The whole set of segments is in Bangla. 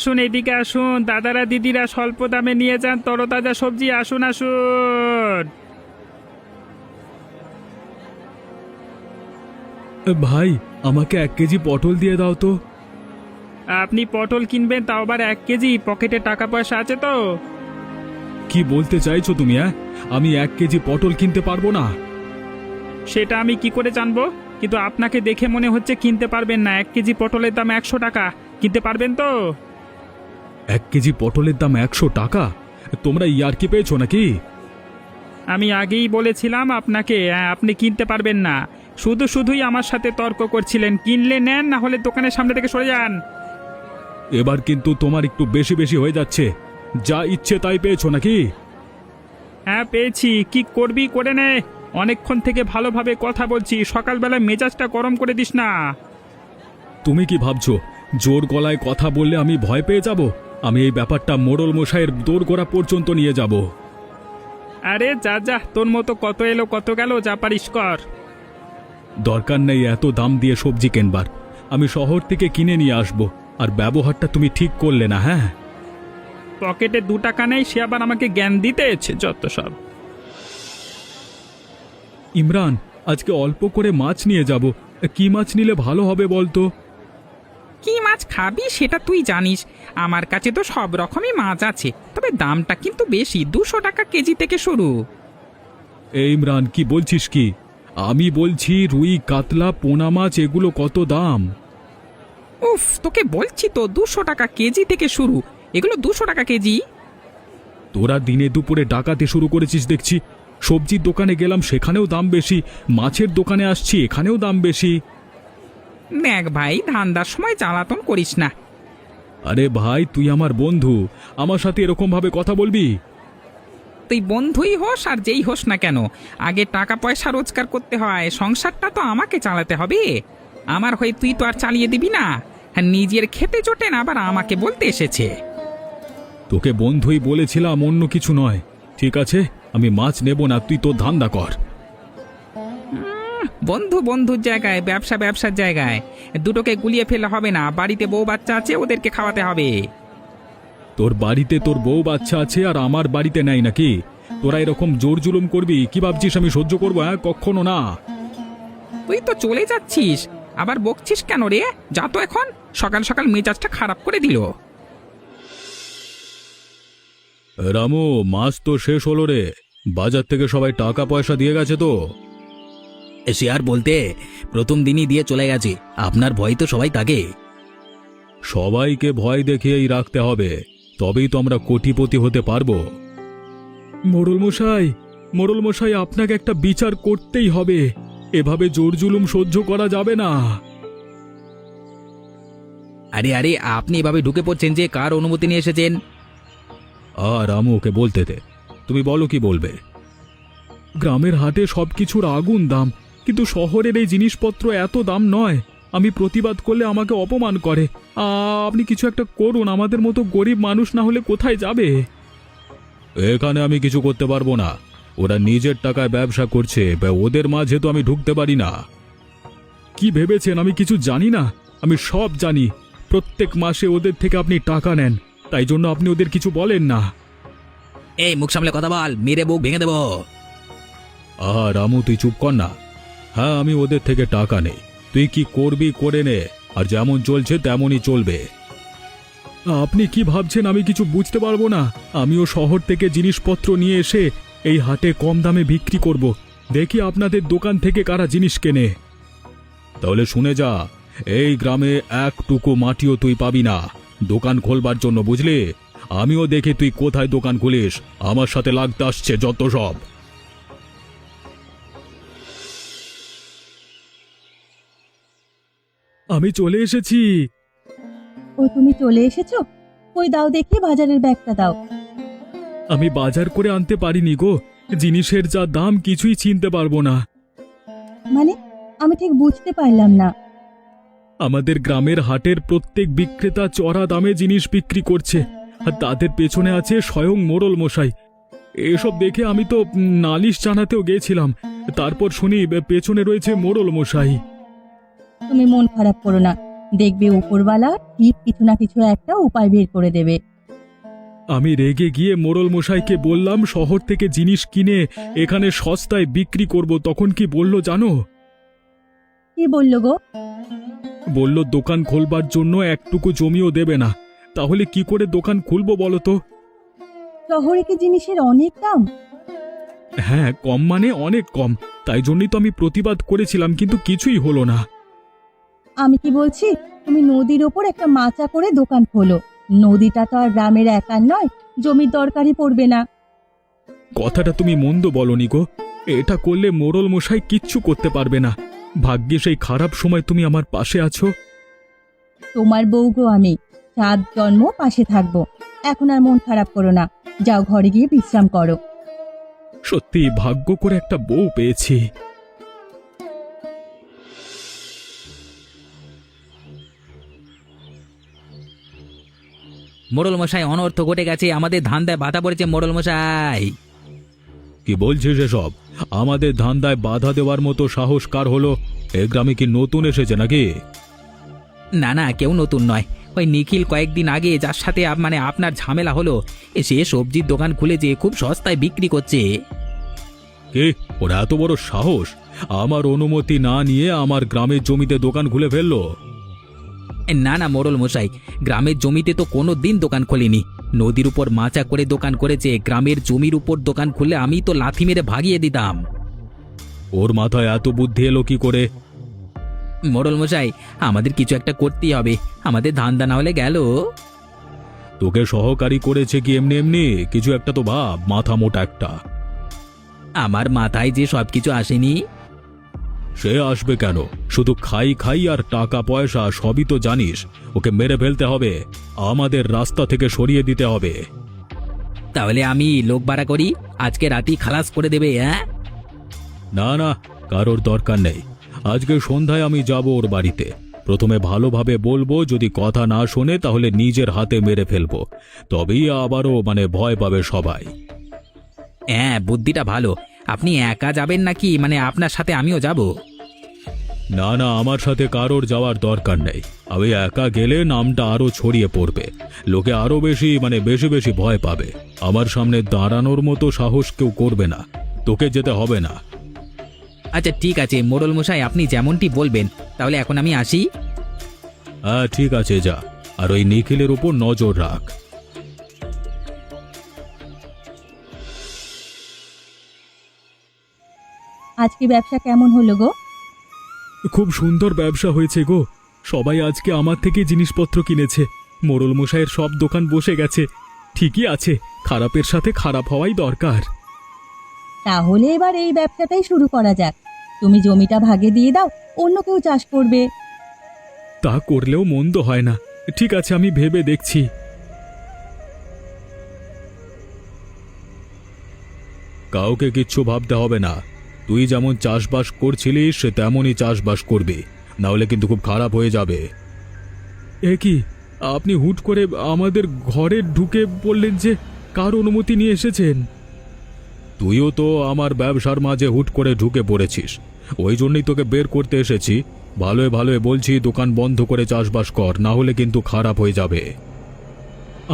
আসুন, এদিকে আসুন দাদারা দিদিরা, স্বল্প দামে নিয়ে যান তরতাজা সবজি। আসুন আসুন। ভাই, আমাকে 1 কেজি পটল দিয়ে দাও তো। আপনি পটল কিনবেন, তাও আবার 1 কেজি? পকেটে টাকা পয়সা আছে তো? কি বলতে চাইছো তুমি? আমি 1 কেজি পটল কিনতে পারবো না। সেটা আমি কি করে জানবো? কিন্তু আপনাকে দেখে মনে হচ্ছে কিনতে পারবেন না। 1 কেজি পটলের দাম 100 টাকা। কিনতে পারবেন তো? 1 কেজি পটলের দাম 100 টাকা? তোমরা ইয়ার্কি পেয়েছো নাকি? আমি আগেই বলেছিলাম আপনাকে, আপনি কিনতে পারবেন না। শুধুই আমার সাথে তর্ক করছিলেন। কিনলে নেন, না হলে দোকানের সামনে থেকে সরে যান। এবার কিন্তু তোমার একটু বেশি বেশি হয়ে যাচ্ছে। যা ইচ্ছে তাই পেয়েছো নাকি? হ্যাঁ পেয়েছি। কি করবি করে নে। অনেকক্ষণ থেকে ভালোভাবে কথা বলছি, সকালবেলা মেজাজটা গরম করে দিস না। তুমি কি ভাবছো জোর গলায় কথা বললে আমি ভয় পেয়ে যাব? আমি এই ব্যাপারটা মোড়ল মশাইয়ের দোরগোড়া পর্যন্ত নিয়ে যাব। আরে যা যা, তোর মতো কত এলো কত গেল, যা পারিস কর। দরকার নেই এত দাম দিয়ে সবজি কেনবার। আমি শহর থেকে কিনে নিয়ে আসব। আর ব্যবহারটা তুমি ঠিক করলে না। হ্যাঁ, পকেটে 2 টাকা নেই, সে আবার আমাকে জ্ঞান দিতে এসেছে, যত সব। ইমরান, আজকে অল্প করে মাছ নিয়ে যাব। কি মাছ নিলে ভালো হবে বলতো? কি মাছ খাবি সেটা তুই জানিস। আমার কাছে তো সব রকমই মাছ আছে, তবে দামটা কিন্তু বেশি। 200 টাকা কেজি থেকে শুরু। এই ইমরান, কি বলছিস কি? আমি বলছি রুই, কাতলা, পোনা মাছ এগুলো কত দাম? উফ, তোকে বলছি তো 200 টাকা কেজি থেকে শুরু। এগুলো 200 টাকা কেজি। তোরা দিনে দুপুরে ডাকাতে শুরু করেছিস দেখছি। সবজির দোকানে গেলাম, সেখানেও দাম বেশি। মাছের দোকানে আসছি, এখানেও দাম বেশি। দেখ ভাই, ধান্দার সময় জ্বালাতন করিস না। আরে ভাই, তুই আমার বন্ধু, আমার সাথে এরকম ভাবে কথা বলবি? তুই বন্ধুই হোস আর যেই হোস না কেন, আগে টাকা পয়সা রোজগার করতে হয়। সংসারটা তো আমাকে চালাতে হবে। আমার হয়ে তুই তো আর চালিয়ে দিবি না। হ্যাঁ, নিজের খেতে জোটে না, আবার আমাকে বলতে এসেছে। তোকে বন্ধুই বলেছিলাম, অন্য কিছু নয়। ঠিক আছে, আমি মাছ নেব না, তুই তোর ধান্দা কর। বন্ধু বন্ধুর জায়গায়, ব্যবসা ব্যবসার জায়গায়। দুটোকে গুলিয়ে ফেলে হবে না। বাড়িতে বউ বাচ্চা আছে, ওদেরকে খাওয়াতে হবে। তোর বাড়িতে তোর বউ বাচ্চা আছে আর আমার বাড়িতে নাই নাকি? তোরা এরকম জোর জুলুম করবি? কি ভাবছিস আমি সহ্য করবো? কখনো না। তুই তো চলে যাচ্ছিস, আবার বকছিস কেন রে? যা তো এখন। সকাল সকাল মেজাজটা খারাপ করে দিল। রামু, মাছ তো শেষ হলো রে। বাজার থেকে সবাই টাকা পয়সা দিয়ে গেছে তো? সে আর বলতে, প্রথম দিনই দিয়ে চলে গেছে। আপনার ভয় তো সবাই থাকে। সবাইকে ভয় দেখিয়েই রাখতে হবে, তবেই তো আমরা কোটিপতি হতে পারবো। মোড়ল মশাই, মোড়ল মশাই, আপনাকে একটা বিচার করতেই হবে। এভাবে জোর জুলুম সহ্য করা যাবে না। আরে আরে, আপনি এভাবে ঢুকে পড়ছেন যে? কার অনুমতি নিয়ে এসেছেন? আর রামু, ওকে বলতে দে। তুমি বলো, কি বলবে? গ্রামের হাটে সবকিছুর আগুন দাম, কিন্তু শহরের এই জিনিসপত্র এত দাম নয়। আমি প্রতিবাদ করলে আমাকে অপমান করে। আপনি কিছু একটা করুন, আমাদের মতো গরিব মানুষ না হলে কোথায় যাবে? এখানে আমি কিছু করতে পারবো না। ওরা নিজের টাকায় ব্যবসা করছে, ওদের মাঝে তো আমি ঢুকতে পারি না। কি ভেবেছেন আমি কিছু জানি না? আমি সব জানি। প্রত্যেক মাসে ওদের থেকে আপনি টাকা নেন, তাই জন্য আপনি ওদের কিছু বলেন না। এই, মুখ সামলে কথা বল, মেরে বুক ভেঙে দেবো। রামু, তুই চুপ কর না। হ্যাঁ, আমি ওদের থেকে টাকা নেই। তুই কি করবি করে নে, আর যেমন চলছে তেমনই চলবে। আপনি কি ভাবছেন আমি কিছু বুঝতে পারবো না? আমিও শহর থেকে জিনিসপত্র নিয়ে এসে এই হাটে কম দামে বিক্রি করব। দেখি আপনাদের দোকান থেকে কারা জিনিস কেনে। তাহলে শুনে যা, এই গ্রামে একটুকু মাটিও তুই পাবি না দোকান খোলবার জন্য, বুঝলি? আমিও দেখি তুই কোথায় দোকান খুলিস। আমার সাথে লাগতে আসছে যত সব। আমি চলে এসেছি। ও, তুমি চলে এসেছো? কই দাও দেখি, বাজারের ব্যাগটা দাও। আমি বাজার করে আনতে পারিনি গো। জিনিসের যা দাম, কিছুই চিনতে পারবো না। মানে, আমি ঠিক বুঝতে পারলাম না। আমাদের গ্রামের হাটের প্রত্যেক বিক্রেতা চড়া দামে জিনিস বিক্রি করছে, আর তাদের পেছনে আছে স্বয়ং মোড়ল মশাই। এসব দেখে আমি তো নালিশ জানাতেও গিয়েছিলাম। তারপর শুনি পেছনে রয়েছে মোড়ল মশাই। তুমি মন খারাপ করো না। দেখবে উপরওয়ালা ঠিক কিছু না কিছু একটা উপায় বের করে দেবে। আমি রেগে গিয়ে মোড়ল মশাইকে বললাম শহর থেকে জিনিস কিনে এখানে সস্তায় বিক্রি করব, তখন কি বলল জানো? কি বললো গো? বলল দোকান খোলবার জন্য একটুকু জমিও দেবে না। তাহলে কি করে দোকান খুলবো বলো তো? শহরে কি জিনিসের অনেক দাম? হ্যাঁ, কম মানে অনেক কম। তাই জন্যই তো আমি প্রতিবাদ করেছিলাম, কিন্তু কিছুই হলো না। আমি কি বলছি, তুমি নদীর ওপর একটা মাচা করে দোকান খোলো। নদীটা তো আর গ্রামের একার নয়, জমির দরকারই পড়বে না। কথাটা তুমি মন্দ বলনি গো। এটা করলে মোড়ল মশাই কিচ্ছু করতে পারবে না। ভাগ্যে সেই খারাপ সময় তুমি আমার পাশে আছো। তোমার বউ গো আমি, সাত জন্ম পাশে থাকবো। এখন আর মন খারাপ করো না, যাও ঘরে গিয়ে বিশ্রাম করো। সত্যি ভাগ্য করে একটা বউ পেয়েছি। মোড়ল মশাই, অনর্থ ঘটে গেছে, আমাদের ধান্দায় বাধা পড়েছে মোড়ল মশাই। কি বলছিস এসব? আমাদের ধান্দায় বাধা দেওয়ার মতো সাহস কার হলো? এ গ্রামে কি নতুন এসেছে নাকি? না না, কেউ নতুন নয়। ওই নিখিল কয়েকদিন আগে যার সাথে মানে আপনার ঝামেলা হলো, সে সবজির দোকান খুলেছে, খুব সস্তায় বিক্রি করছে। কে? ওর এত বড় সাহস আমার অনুমতি না নিয়ে আমার গ্রামের জমিতে দোকান খুলে ফেললো? না না মোড়ল মশাই, গ্রামের জমিতে তো কোনো দিন দোকান খোলেনি। নদীর উপর মাচা করে দোকান করেছে। গ্রামের জমির উপর দোকান খুললে আমি তো লাথি মেরে ভাগিয়ে দিতাম। ওর মাথায় এত বুদ্ধি এলো কি করে? মোড়ল মশাই, আমাদের কিছু একটা করতেই হবে, আমাদের ধান্দা না হলে গেল। তোকে সহকারী করেছে কি এমনি এমনি? কিছু একটা তো ভাব, মাথা মোটা একটা। আমার মাথায় যে সবকিছু আসেনি। সে আসবে কেন? শুধু খাই খাই আর টাকা পয়সা সবই তো জানিস। ওকে মেরে ফেলতে হবে, আমাদের রাস্তা থেকে সরিয়ে দিতে হবে। তাহলে আমি লোক ভাড়া করি, আজকে রাতেই খালাস করে দেবে। হ্যাঁ, না না, কারোর দরকার নেই। আজকে সন্ধ্যায় আমি যাব ওর বাড়িতে। প্রথমে ভালোভাবে বলবো, যদি কথা না শোনে তাহলে নিজের হাতে মেরে ফেলবো। তবেই আবারও ভয় পাবে সবাই। হ্যাঁ, বুদ্ধিটা ভালো। আপনি একা যাবেন নাকি, মানে আপনার সাথে আমিও যাব? না না, আমার সাথে কারোর যাওয়ার দরকার নেই। আমি একা গেলে নামটা আরো ছড়িয়ে পড়বে, লোকে আরো বেশি বেশি বেশি ভয় পাবে। আমার সামনে দাঁড়ানোর মতো সাহস কেউ করবে না। তোকে যেতে হবে না। আচ্ছা ঠিক আছে মোড়ল মশাই, আপনি যেমনটি বলবেন। তাহলে এখন আমি আসি। হ্যাঁ ঠিক আছে, যা। আর ওই নিখিলের উপর নজর রাখ। আজকে ব্যবসা কেমন হলো গো? খুব সুন্দর ব্যবসা হয়েছে গো। সবাই আজকে আমার থেকে জিনিসপত্র কিনেছে। মোড়ল মশাইয়ের সব দোকান বসে গেছে। ঠিকই আছে, খারাপের সাথে খারাপ হওয়াই দরকার। তাহলে এবার এই ব্যবসাটাই শুরু করা যাক। তুমি জমিটা ভাগে দিয়ে দাও, অন্য কেউ চাষ করবে। তা করলেও মন্দ হয় না। ঠিক আছে, আমি ভেবে দেখছি। কাউকে কিচ্ছু ভাবতে হবে না। তুই যেমন চাষবাস করছিলিস সে তেমনই চাষবাস করবি, না হলে কিন্তু খুব খারাপ হয়ে যাবে। এ কি, আপনি হুট করে আমাদের ঘরে ঢুকে বললেন যে কার অনুমতি নিয়ে এসেছেন? তুইও তো আমার ব্যবসার মাঝে হুট করে ঢুকে পড়েছিস, ওই জন্যই তোকে বের করতে এসেছি। ভালোয় ভালোয় বলছি, দোকান বন্ধ করে চাষবাস কর, না হলে কিন্তু খারাপ হয়ে যাবে।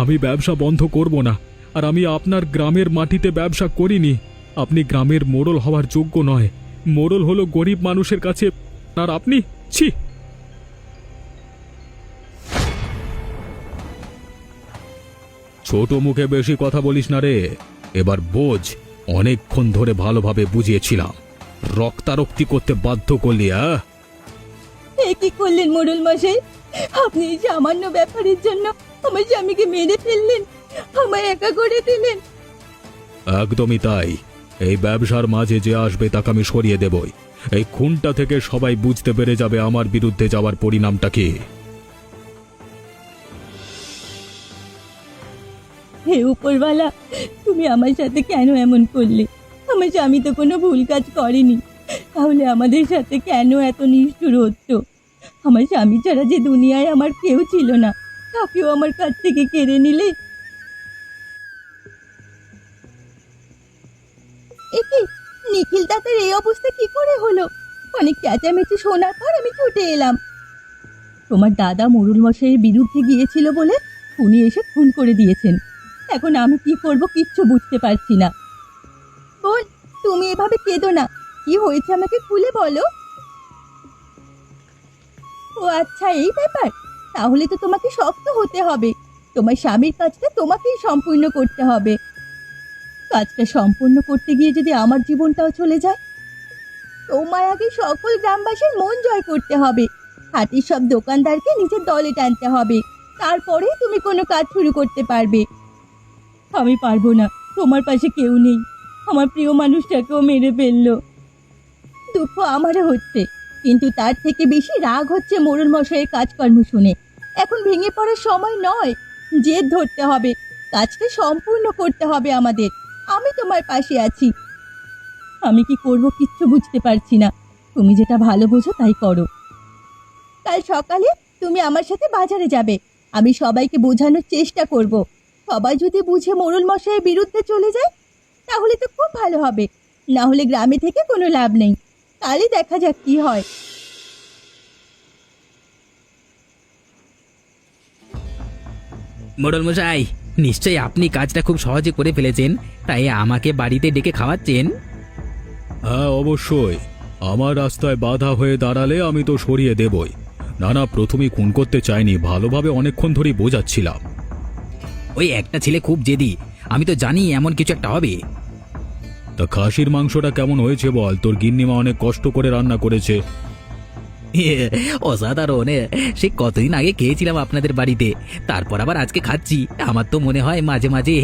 আমি ব্যবসা বন্ধ করব না। আর আমি আপনার গ্রামের মাটিতে ব্যবসা করিনি। আপনি গ্রামের মোড়ল হওয়ার যোগ্য নয়। মোড়ল হলো গরিব মানুষের কাছে, আর আপনি ছি। ছোট মুখে বেশি কথা বলিস না রে। এবার বোঝ, অনেকক্ষণ ধরে ভালোভাবে বুঝিয়েছিলাম, রক্তারক্তি করতে বাধ্য করলি। এ কি করলেন মোড়ল মশাই? আপনি এই সামান্য ব্যাপারের জন্য আমার স্বামীকে মেরে ফেললেন, আমায় একা করে দিলেন। একদমই তাই। এই ব্যবসার মাঝে যে আসবে তাকে আমি সরিয়ে দেবই। এই খুনটা থেকে সবাই বুঝতে পেরে যাবে আমার বিরুদ্ধে যাওয়ার পরিণামটা কি। হে উপরওয়ালা, তুমি আমার সাথে কেন এমন করলে? আমার স্বামী তো কোনো ভুল কাজ করেনি, তাহলে আমাদের সাথে কেন এত নিষ্ঠুর হচ্ছ? আমার স্বামী ছাড়া যে দুনিয়ায় আমার কেউ ছিল না, তাকেও আমার কাছ থেকে কেড়ে নিলে। একে নিখিল দাদার এই অবস্থা কি করে হলো? অনেক চেঁচামেচি শোনার পর আমি ছুটে এলাম। তোমার দাদা মোড়ল মশাইয়ের বিরুদ্ধে গিয়েছিল বলে উনি এসে খুন করে দিয়েছেন। এখন আমি কি করব কিচ্ছু বুঝতে পারছি না। বোন, তুমি এভাবে কেঁদো না। কি হয়েছে আমাকে খুলে বলো। ও আচ্ছা, এই ব্যাপার। তাহলে তো তোমাকে শক্ত হতে হবে। তোমার স্বামীর কাজটা তোমাকেই সম্পূর্ণ করতে হবে। কাজটা সম্পূর্ণ করতে গিয়ে যদি আমার জীবনটাও চলে যায়? তোমার আগে সকল গ্রামবাসীর মন জয় করতে হবে। হাটের সব দোকানদারকে নিজের দলে টানতে হবে। তারপরে তুমি কোনো কাজ শুরু করতে পারবে। আমি পারবো না। তোমার পাশে কেউ নেই। আমার প্রিয় মানুষটাকেও মেরে ফেললো। দুঃখ আমারও হচ্ছে, কিন্তু তার থেকে বেশি রাগ হচ্ছে মোড়ল মশাইয়ের কাজকর্ম শুনে। এখন ভেঙে পড়ার সময় নয়, জেদ ধরতে হবে। কাজটা সম্পূর্ণ করতে হবে আমাদের। আমি তোমার পাশে আছি। আমি কি করব কিচ্ছু বুঝতে পারছি না। তুমি যেটা ভালো বোঝো তাই করো। কাল সকালে তুমি আমার সাথে বাজারে যাবে। আমি সবাইকে বোঝানোর চেষ্টা করব। সবাই যদি বুঝে মোড়ল মশাইয়ের বিরুদ্ধে চলে যায় তাহলে তো খুব ভালো হবে। না হলে গ্রামে থেকে কোনো লাভ নেই। কালই দেখা যাক কি হয়। মোড়ল মশাই, নিশ্চয়ই আপনি কাজটা খুব সহজে করে ফেলেছেন, তাই আমাকে বাড়িতে ডেকে খাওয়াচ্ছেন। হ্যাঁ, অবশ্যই। আমার রাস্তায় বাধা হয়ে দাঁড়ালে আমি তো সরিয়ে দেবই। না না, প্রথমেই খুন করতে চাইনি, ভালোভাবে অনেকক্ষণ ধরেই বোঝাচ্ছিলাম। ওই একটা ছেলে খুব জেদি, আমি তো জানি এমন কিছু একটা হবে। তা খাসির মাংসটা কেমন হয়েছে বল? তোর গিন্নিমা অনেক কষ্ট করে রান্না করেছে। অসাধারণ। সে কতদিন আগে খেয়েছিলাম আপনাদের বাড়িতে, তারপর আবার আজকে খাচ্ছি। আমার তো মনে হয় মাঝে মাঝে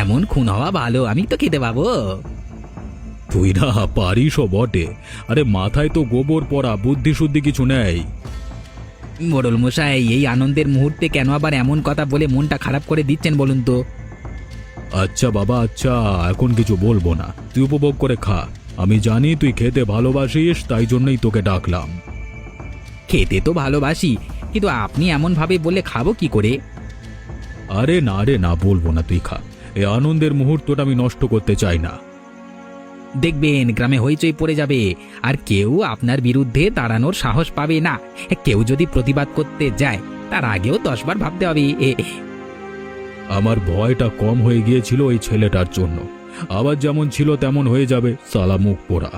এমন খুন হওয়া ভালো, আমি তো খেতে পাবো। তুই না পারিসও বটে। আরে মাথায় তো গোবর পড়া, বুদ্ধি শুদ্ধি কিছু নেই। মোড়ল মশাই, এই আনন্দের মুহূর্তে কেন আবার এমন কথা বলে মনটা খারাপ করে দিচ্ছেন বলুন তো? আচ্ছা বাবা, আচ্ছা, এখন কিছু বলবো না। তুই উপভোগ করে খা। আমি জানি তুই খেতে ভালোবাসিস, তাই জন্যই তোকে ডাকলাম। খেতে তো ভালোবাসি, কিন্তু আপনি এমন ভাবে বললে খাবো কি করে? আরে না রে না, বলবো না, তুই খা। এই আনন্দের মুহূর্তটা আমি নষ্ট করতে চাই না। দেখবেন গ্রামে হইচই পড়ে যাবে, আর কেউ আপনার বিরুদ্ধে দাঁড়ানোর সাহস পাবে না। কেউ যদি প্রতিবাদ করতে যায় তার আগেও 10 বার ভাবতে হবে। আমার ভয়টা কম হয়ে গিয়েছিল ওই ছেলেটার জন্য। আবার যেমন ছিল তেমন হয়ে যাবে, সালা মুখ পোড়া।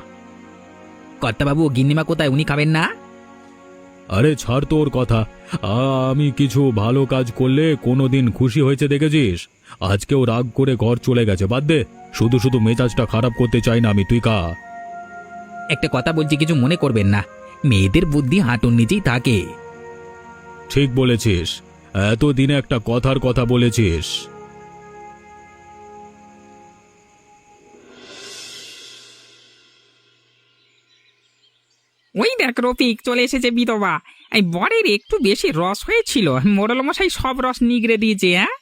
কর্তাবাবু, গিন্নিমা কোথায়? উনি খাবেন না? আরে ছাড় তোর কথা। আমি কিছু ভালো কাজ করলে কোনোদিন খুশি হয়েছে দেখেছিস? আজকেও রাগ করে ঘর চলে গেছে। বাদ দে, শুধু শুধু মেজাজটা খারাপ করতে চাই না আমি। তুই কা। একটা কথা বলছি, কিছু মনে করবেন না। মেয়েদের বুদ্ধি হাঁটুর নিচেই থাকে। ঠিক বলেছিস। এতদিনে একটা কথার কথা বলেছিস। ওই দেখ রফিক, চলে এসেছে বিধবা। এই বরের একটু বেশি রস হয়েছিল, মোড়ল মশাই সব রস নিগড়ে দিয়েছে। হ্যাঁ,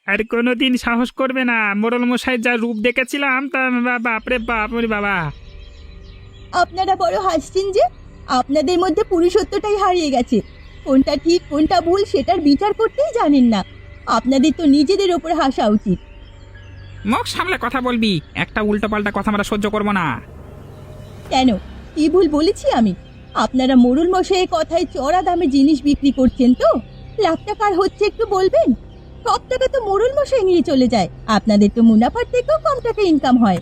আর কোনোদিন সাহস করবে না। মোড়ল মশাই যা রূপ দেখেছিলাম, তা বাপরে বাপ, ওরে বাবা। আপনারা বড় হাসছেন যে। আপনাদের মধ্যে পুরুষত্বটাই হারিয়ে গেছে। কোনটা ঠিক কোনটা ভুল সেটার বিচার করতেই জানেন না। আপনাদের তো নিজেদের ওপর হাসা উচিত। মুখ সামলে কথা বলবি। একটা উল্টোপাল্টা কথা আমরা সহ্য করবো না। কেন, কি ভুল বলেছি আমি? আপনারা মোড়ল মশাইয়ের কথায় চড়া দামে জিনিস বিক্রি করছেন তো? লাখ টাকার হচ্ছে একটু বলবেন? সব টাকা তো মোড়ল মশাই নিয়ে চলে যায়। আপনাদের তো মুনাফার থেকেও কম টাকা ইনকাম হয়।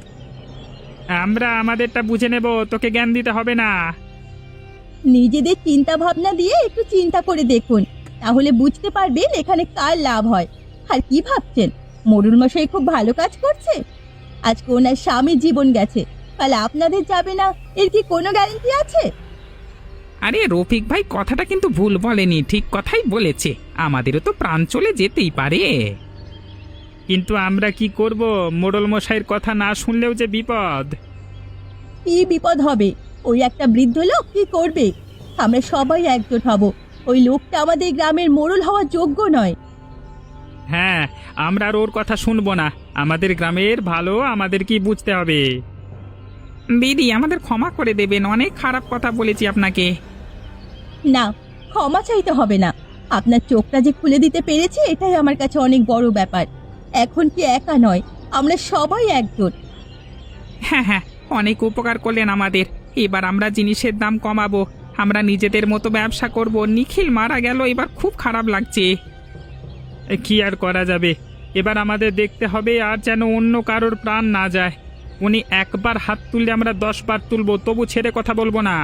আমরা আমাদেরটা বুঝে নেব, তোকে জ্ঞান দিতে হবে না। নিজেদের চিন্তা ভাবনা দিয়ে একটু চিন্তা করে দেখুন, তাহলে বুঝতে পারবেন এখানে কার লাভ হয়। আর কি ভাবছেন মোড়ল মশাই খুব ভালো কাজ করছে? আজকে ওনার স্বামীর জীবন গেছে, কাল আপনাদের যাবে না, এর কি কোনো গ্যারান্টি আছে? আরে রফিক ভাই কথাটা কিন্তু ভুল বলেনি, ঠিক কথাই বলেছে। আমাদেরও তো প্রাণ চলে যেতেই পারে। কিন্তু আমরা কি করব? মোড়ল মশাইয়ের কথা না শুনলেও যে বিপদ। কি বিপদ হবে? ওই একটা বৃদ্ধ লোক কি করবে? আমরা সবাই একজোট হব। ওই লোকটা আমাদের গ্রামের মোড়ল হওয়ার যোগ্য নয়। হ্যাঁ, আমরা আর ওর কথা শুনবো না। আমাদের গ্রামের ভালো আমাদের কি বুঝতে হবে। দিদি, আমাদের ক্ষমা করে দেবেন, অনেক খারাপ কথা বলেছি আপনাকে। না, ক্ষমা চাইতে হবে না। আপনার চোখটা যে খুলে দিতে পেরেছি এটাই আমার কাছে অনেক বড় ব্যাপার। এখন কি একা নয়, আমরা সবাই একজোট। হ্যাঁ হ্যাঁ, অনেক উপকার করলেন আমাদের। এবার আমরা জিনিসের দাম কমাবো। আমরা নিজেদের মতো ব্যবসা করব। নিখিল মারা গেল, এবার খুব খারাপ লাগছে। কি আর করা যাবে, এবার আমাদের দেখতে হবে আর যেন অন্য কারোর প্রাণ না যায়। উনি একবার হাত তুললে আমরা 10 বার তুলবো, তবু ছেড়ে কথা বলবো না।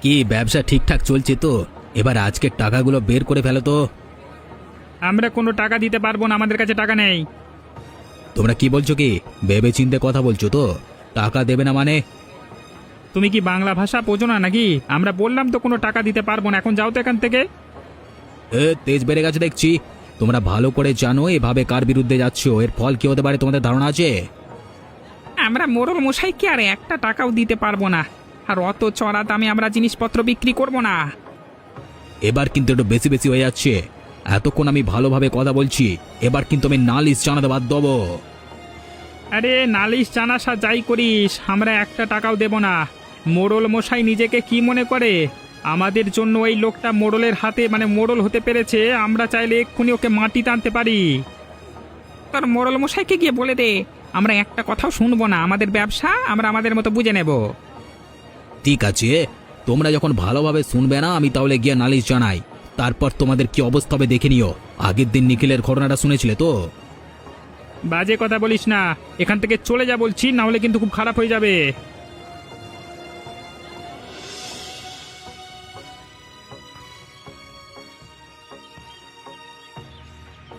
কি ব্যবসা ঠিকঠাক চলছে তো? এবার আজকের টাকাগুলো বের করে ফেলো তো। আমরা কোনো টাকা দিতে পারবো না, আমাদের কাছে টাকা নেই। তোমরা কি বলছো? কি ভেবে চিন্তে কথা বলছো তো? টাকা দেবে না মানে? তুমি কি বাংলা ভাষা বোঝো না নাকি? আমরা বললাম তো কোনো টাকা দিতে পারবো না, এখন যাও তো এখান থেকে। তেজ বেড়ে গেছে দেখছি। তোমরা ভালো করে জানো এভাবে কার বিরুদ্ধে যাচ্ছো, এর ফল কি হতে পারে তোমাদের ধারণা আছে? আমরা মোড়ল মশাইকে আর একটা টাকাও দিতে পারবো না, আর অত চড়া দামে আমরা জিনিসপত্র বিক্রি করব না। এবার কিন্তু একটু বেশি বেশি হয়ে যাচ্ছে। এতক্ষণ আমি ভালোভাবে কথা বলছি, এবার কিন্তু আমি নালিশ জানাতে বাধ্য হবো। আরে নালিশ জানাসা যাই করিস, আমরা একটা টাকাও দেব না। মোড়ল মশাই নিজেকে কি মনে করে? আমাদের জন্য ওই লোকটা মোড়লের হাতে মানে মোড়ল হতে পেরেছে, আমরা চাইলে এক্ষুনি ওকে মাটি টানতে পারি। তোর মোড়ল মশাইকে গিয়ে বলে দে আমরা একটা কথাও শুনবো না, আমাদের ব্যবসা আমরা আমাদের মতো বুঝে নেব। ঠিক আছে, তোমরা যখন ভালোভাবে শুনবে না, আমি তাহলে গিয়ে নালিশ জানাই। তারপর তোমাদের কি অবস্থা হবে দেখে নিও। আগের দিন নিখিলের ঘটনাটা শুনেছিলে তো? বাজে কথা বলিস না, এখান থেকে চলে যা বলছি, না হলে কিন্তু খুব খারাপ হয়ে যাবে।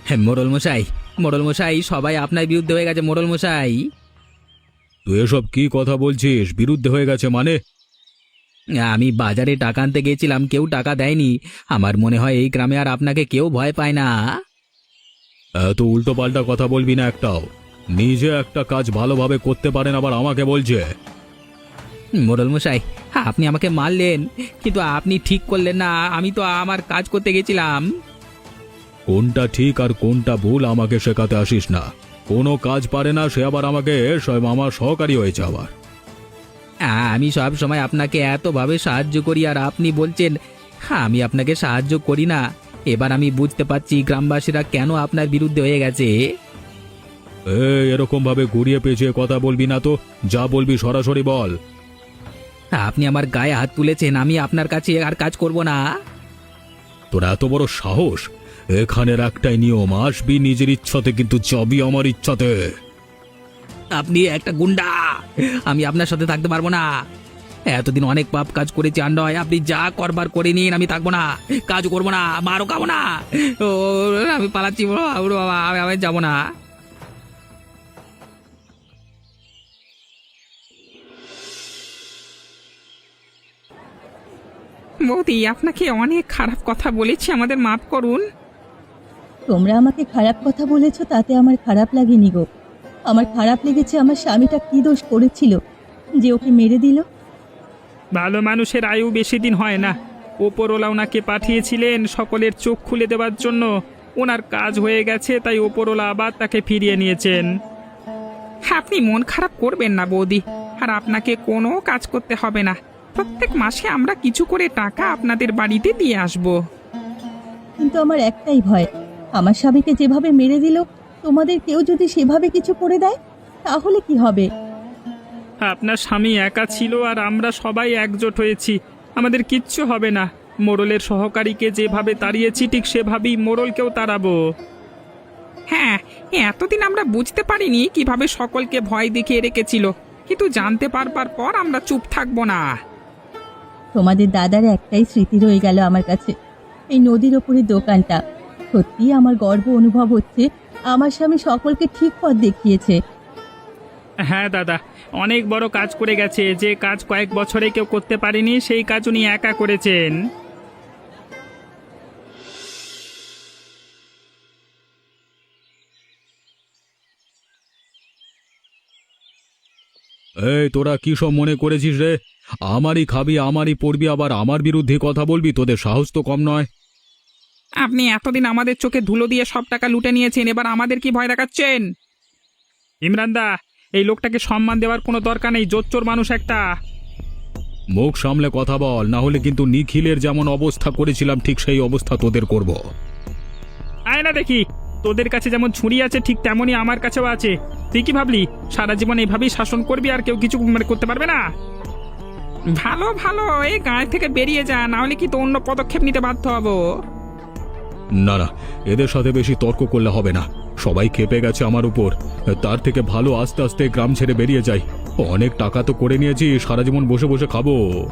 হ্যাঁ মোড়ল মশাই সবাই আপনার বিরুদ্ধে হয়ে গেছে মোড়ল মশাই। তুই এসব কি কথা বলছিস? বিরুদ্ধে হয়ে গেছে মানে? আমি বাজারে টাকা আনতে গেছিলাম, কেউ টাকা দেয়নি। আমার মনে হয় এই গ্রামে আর আপনাকে কেউ ভয় পায় না। এত উল্টো পাল্টা কথা বলবি না একটাও। নিজে একটা কাজ ভালোভাবে করতে পারেন, আবার আমাকে বলছে। মোড়ল মশাই, আপনি আমাকে মারলেন, কিন্তু আপনি ঠিক করলেন না। আমি তো আমার কাজ করতে গেছিলাম। কোনটা ঠিক আর কোনটা ভুল আমাকে শেখাতে আসিস না। কোনো কাজ পারে না সে আবার আমাকে আমার সহকারী হয়েছে আবার। আমি সব সময় আপনাকে এতভাবে সাহায্য করি, আর আপনি বলছেন আমি আপনাকে সাহায্য করি না। এবার আমি বুঝতে পারছি গ্রামবাসীরা কেন আপনার বিরুদ্ধে হয়ে গেছে। এরকম ভাবে ঘুরিয়ে পেঁচিয়ে কথা বলবি না তো, যা বলবি সরাসরি বল। আপনি আমার গায়ে হাত তুলেছেন, আমি আপনার কাছে আর কাজ করব না। তোর এত বড় সাহস! এখানের একটাই নিয়ম, আসবি নিজের ইচ্ছাতে, কিন্তু যাবি আমার ইচ্ছাতে। আপনি একটা গুন্ডা, আমি আপনার সাথে থাকতে পারবো না। এতদিন অনেক পাপ কাজ করেছি আর নয়, আপনি যা করবার করে নিন, আমি থাকবো না, কাজ করবো না, মারও খাবো না। ও আমি পালাচ্ছি বাবা, আমি যাবো না। বৌদি, আপনাকে অনেক খারাপ কথা বলেছি, আমাদের মাফ করুন। তোমরা আমাকে খারাপ কথা বলেছো, তাতে আমার খারাপ লাগেনি গো। আমার খারাপ লেগেছে আমার স্বামীটা কি দোষ করেছিল যে ওকে মেরে দিল। ভালো মানুষের আয়ু বেশি দিন হয় না। ওপরওয়ালা ওনাকে পাঠিয়েছিলেন সকলের চোখ খুলে দেওয়ার জন্য, ওনার কাজ হয়ে গেছে, তাই ওপরওয়ালা আবার তাকে ফিরিয়ে নিয়েছেন। আপনি মন খারাপ করবেন না বৌদি, আর আপনাকে কোনো কাজ করতে হবে না। প্রত্যেক মাসে আমরা কিছু করে টাকা আপনাদের বাড়িতে দিয়ে আসব। কিন্তু আমার একটাই ভয়, আমার স্বামীকে যেভাবে মেরে দিল, তোমাদের কেউ যদি সেভাবে কিছু করে দেয় তাহলে কি হবে? আপনার স্বামী একা ছিল আর আমরা সবাই একজোট হয়েছি, আমাদের কিচ্ছু হবে না। মোড়লের সহকারীকে যেভাবে তাড়িয়েছি ঠিক সেভাবেই মোড়লকেও তাড়াবো। হ্যাঁ, এতদিন আমরা বুঝতে পারিনি কিভাবে সকলকে ভয় দেখিয়ে রেখেছিল, কিন্তু জানতে পারবার পর আমরা চুপ থাকবো না। তোমাদের দাদার একটাই স্মৃতি রয়ে গেল আমার কাছে, এই নদীর ওপরে দোকানটা। সত্যি আমার গর্ব অনুভব হচ্ছে, আমার স্বামী সকলকে ঠিক পথ দেখিয়েছে। হ্যাঁ দাদা, অনেক বড় কাজ করে গেছে, যে কাজ কয়েক বছরে কেউ করতে পারেনি সেই কাজ উনি একা করেছেন। এই তোরা কি সব মনে করেছিস রে? আমারই খাবি, আমারই পড়বি, আবার আমার বিরুদ্ধে কথা বলবি? তোদের সাহস তো কম নয়। আপনি এতদিন আমাদের চোখে ধুলো দিয়ে সব টাকা লুটে নিয়েছেন, এবার আমাদের কি ভয় দেখাচ্ছেন? ইমরানদা, এই লোকটাকে সম্মান দেওয়ার কোনো দরকার নেই, জোচ্চোর মানুষ একটা। মুখ সামলে কথা বল, না হলে কিন্তু নিখিলের যেমন অবস্থা করেছিলাম ঠিক সেই অবস্থা তোদের করব। আয় না দেখি, তোদের কাছে যেমন ছুরি আছে ঠিক তেমনই আমার কাছেও আছে। তুই কি ভাবলি সারা জীবন এইভাবেই শাসন করবি আর কেউ কিছু করতে পারবে না? ভালো ভালো এই গাঁ থেকে বেরিয়ে যা, না হলে কি তো অন্য পদক্ষেপ নিতে বাধ্য হবো। না না, এদের সাথে বেশি তর্ক করলে হবে না। সবাই ক্ষেপে গেছে আমার উপর। তার থেকে ভালো আস্তে আস্তে গ্রাম ছেড়ে বেরিয়ে যাই। অনেক টাকা তো করে নিয়েছি, সারা জীবন বসে বসে খাবো।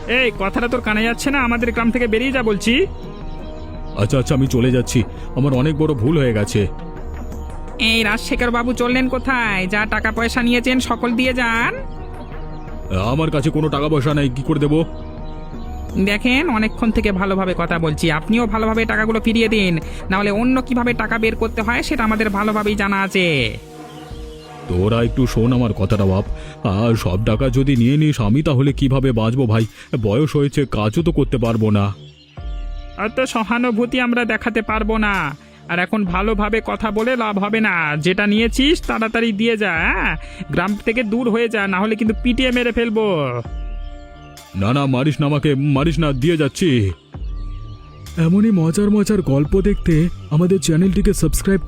এই কথাটা তোর কানে যাচ্ছে না? আমাদের গ্রাম থেকে বেরিয়ে যা বলছি। আচ্ছা আচ্ছা, আমি চলে যাচ্ছি। আমার অনেক বড় ভুল হয়ে গেছে। এই রাজশেখর বাবু চললেন কোথায়? যা টাকা পয়সা নিয়েছেন সকল দিয়ে যান। আমার কাছে কোনো টাকা পয়সা নাই, কি করে দেবো? দেখেন অনেকক্ষণ থেকে ভালোভাবে কথা বলছি, আপনিও ভালোভাবে টাকাগুলো ফিরিয়ে দিন, না হলে অন্য কিভাবে টাকা বের করতে হয় সেটা আমাদের ভালোভাবেই জানা আছে। তোরা একটু শোন আমার কথাটা বাপ। আর সব টাকা যদি নিয়ে নিস, আমি তাহলে কিভাবে বাঁচবো ভাই? বয়স হয়েছে, কাজও তো করতে পারবো না। অত সহানুভূতি আমরা দেখাতে পারবো না। আর এখন ভালোভাবে কথা বলে লাভ হবে না। যেটা নিয়েছিস তাড়াতাড়ি দিয়ে যা, হ্যাঁ? গ্রাম থেকে দূর হয়ে যা, না হলে কিন্তু পিটিয়ে মেরে ফেলবো। না না, মারিস না আমাকে, মারিস না, দিয়ে যাচ্ছি। এমনই মজার মজার গল্প দেখতে আমাদের চ্যানেলটিকে সাবস্ক্রাইব